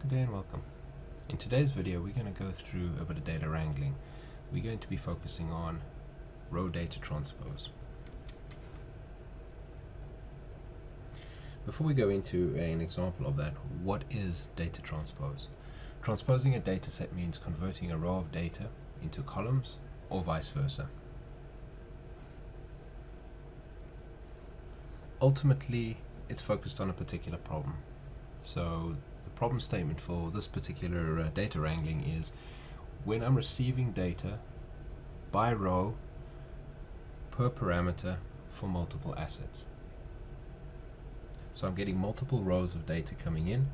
Good day and welcome. In today's video we're going to go through a bit of data wrangling. We're going to be focusing on row data transpose. Before we go into an example of that, what is data transpose? Transposing a dataset means converting a row of data into columns or vice versa. Ultimately, it's focused on a particular problem. So the problem statement for this particular data wrangling is when I'm receiving data by row per parameter for multiple assets. So I'm getting multiple rows of data coming in.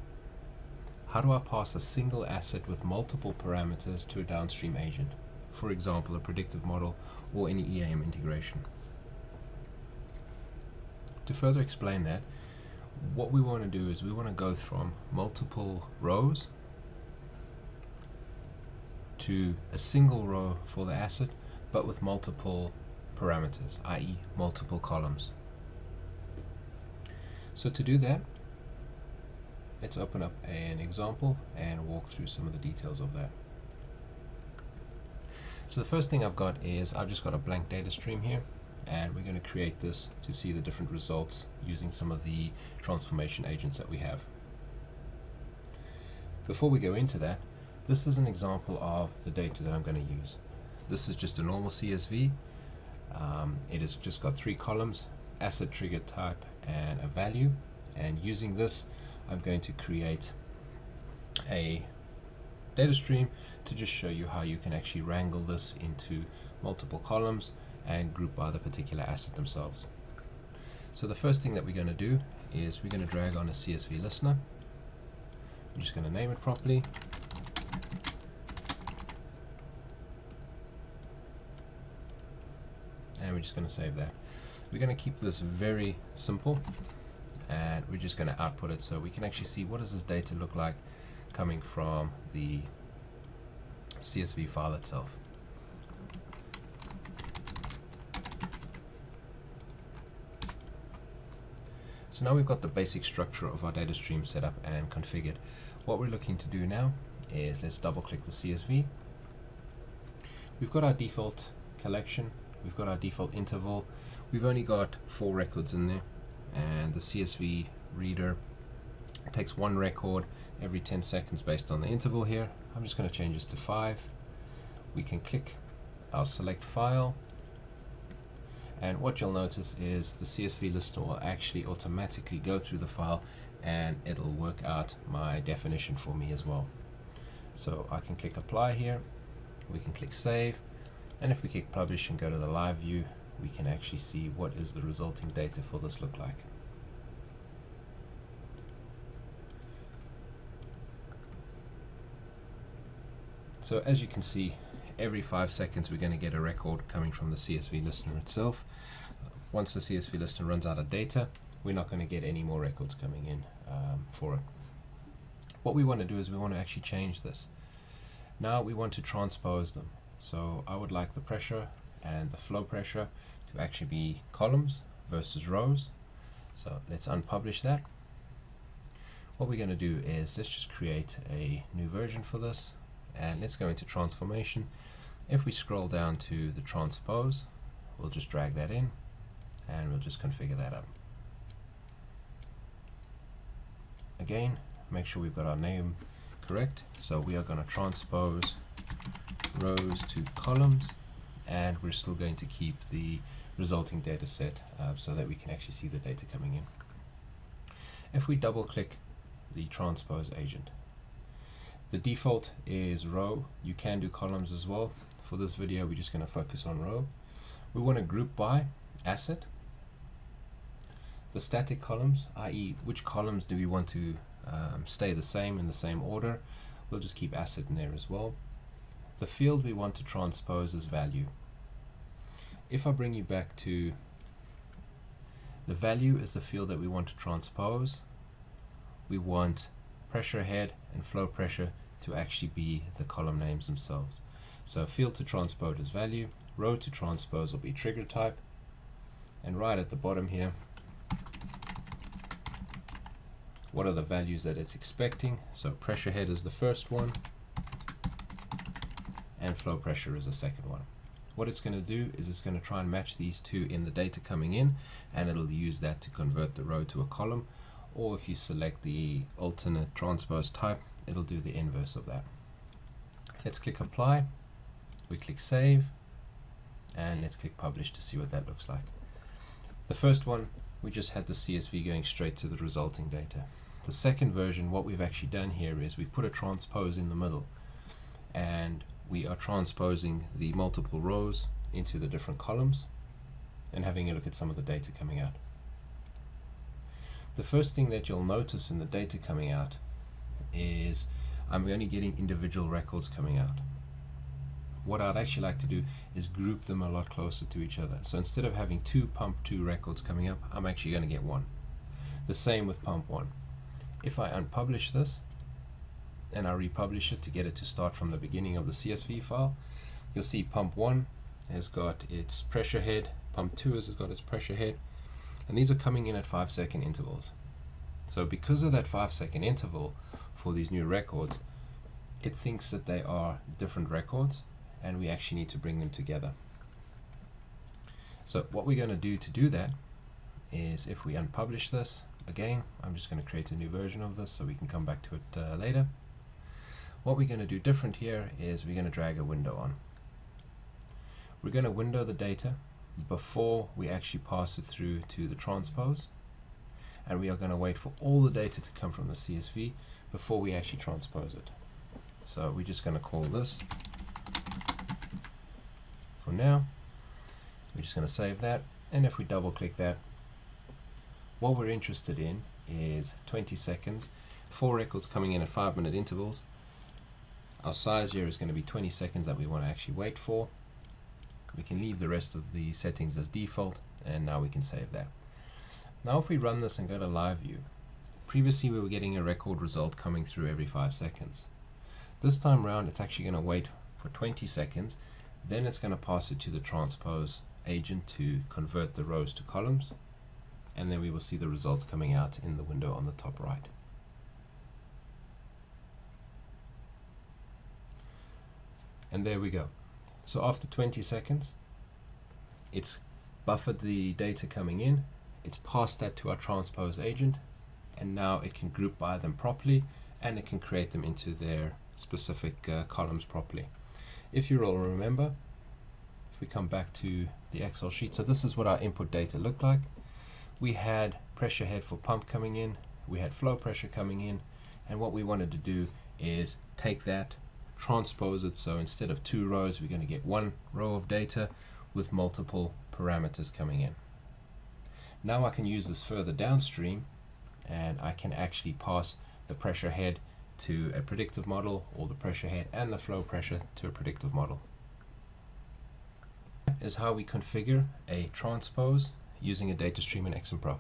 How do I pass a single asset with multiple parameters to a downstream agent? For example, a predictive model or any EAM integration. To further explain that, what we want to do is we want to go from multiple rows to a single row for the asset, but with multiple parameters, i.e. multiple columns. So to do that, let's open up an example and walk through some of the details of that. So the first thing I've got is I've just got a blank data stream here, and we're going to create this to see the different results using some of the transformation agents that we have. Before we go into that, this is an example of the data that I'm going to use. This is just a normal CSV. It has just got 3 columns, asset, trigger type, and a value. And using this, I'm going to create a data stream to just show you how you can actually wrangle this into multiple columns and group by the particular asset themselves. So the first thing that we're going to do is we're going to drag on a CSV listener. I'm just going to name it properly. And we're just going to save that. We're going to keep this very simple, and we're just going to output it so we can actually see what does this data look like coming from the CSV file itself. So now we've got the basic structure of our data stream set up and configured. What we're looking to do now is let's double click the CSV. We've got our default collection, we've got our default interval, we've only got 4 records in there, and the CSV reader takes 1 record every 10 seconds based on the interval here. I'm just going to change this to 5. We can click our select file, and what you'll notice is the CSV listener will actually automatically go through the file and it'll work out my definition for me as well. So I can click apply here, we can click save, and if we click publish and go to the live view, we can actually see what is the resulting data for this look like. So as you can see, every 5 seconds we're going to get a record coming from the CSV listener itself. Once the CSV listener runs out of data, we're not going to get any more records coming in for it. What we want to do is we want to actually change this. Now we want to transpose them. So I would like the pressure and the flow pressure to actually be columns versus rows. So let's unpublish that. What we're going to do is let's just create a new version for this, and let's go into transformation. If we scroll down to the transpose, we'll just drag that in and we'll just configure that up. Again, make sure we've got our name correct. So we are going to transpose rows to columns, and we're still going to keep the resulting data set so that we can actually see the data coming in. If we double click the transpose agent, the default is row. You can do columns as well. For this video, we're just going to focus on row. We want to group by asset. The static columns, i.e. which columns do we want to stay the same in the same order, we'll just keep asset in there as well. The field we want to transpose is value. If I bring you back to the value is the field that we want to transpose, we want pressure head and flow pressure to actually be the column names themselves. So field to transpose is value, row to transpose will be trigger type, and right at the bottom here what are the values that it's expecting. So pressure head is the first one, and flow pressure is the second one. What it's going to do is it's going to try and match these two in the data coming in, and it'll use that to convert the row to a column, or if you select the alternate transpose type, it'll do the inverse of that. Let's click apply, we click save, and let's click publish to see what that looks like. The first one, we just had the CSV going straight to the resulting data. The second version, what we've actually done here is we've put a transpose in the middle, and we are transposing the multiple rows into the different columns and having a look at some of the data coming out. The first thing that you'll notice in the data coming out is I'm only getting individual records coming out. What I'd actually like to do is group them a lot closer to each other. So instead of having two pump 2 records coming up, I'm actually going to get one. The same with pump 1. If I unpublish this and I republish it to get it to start from the beginning of the CSV file, you'll see pump 1 has got its pressure head, pump 2 has got its pressure head, and these are coming in at 5-second intervals. So because of that 5-second interval for these new records, it thinks that they are different records, and we actually need to bring them together. So what we're going to do that is, if we unpublish this, again, I'm just going to create a new version of this so we can come back to it later. What we're going to do different here is we're going to drag a window on. We're going to window the data before we actually pass it through to the transpose, and we are going to wait for all the data to come from the CSV before we actually transpose it. So we're just going to call this for now. We're just going to save that, and if we double click that, what we're interested in is 20 seconds, 4 records coming in at 5-minute intervals. Our size here is going to be 20 seconds that we want to actually wait for. We can leave the rest of the settings as default, and now we can save that. Now if we run this and go to live view, previously we were getting a record result coming through every 5 seconds. This time around it's actually going to wait for 20 seconds, then it's going to pass it to the transpose agent to convert the rows to columns, and then we will see the results coming out in the window on the top right. And there we go. So after 20 seconds, it's buffered the data coming in, it's passed that to our transpose agent, and now it can group by them properly, and it can create them into their specific columns properly. If you all remember, if we come back to the Excel sheet, so this is what our input data looked like. We had pressure head for pump coming in, we had flow pressure coming in, and what we wanted to do is take that, transpose it, so instead of 2 rows we're going to get 1 row of data with multiple parameters coming in. Now I can use this further downstream, and I can actually pass the pressure head to a predictive model, or the pressure head and the flow pressure to a predictive model. That is how we configure a transpose using a data stream in XMPRO.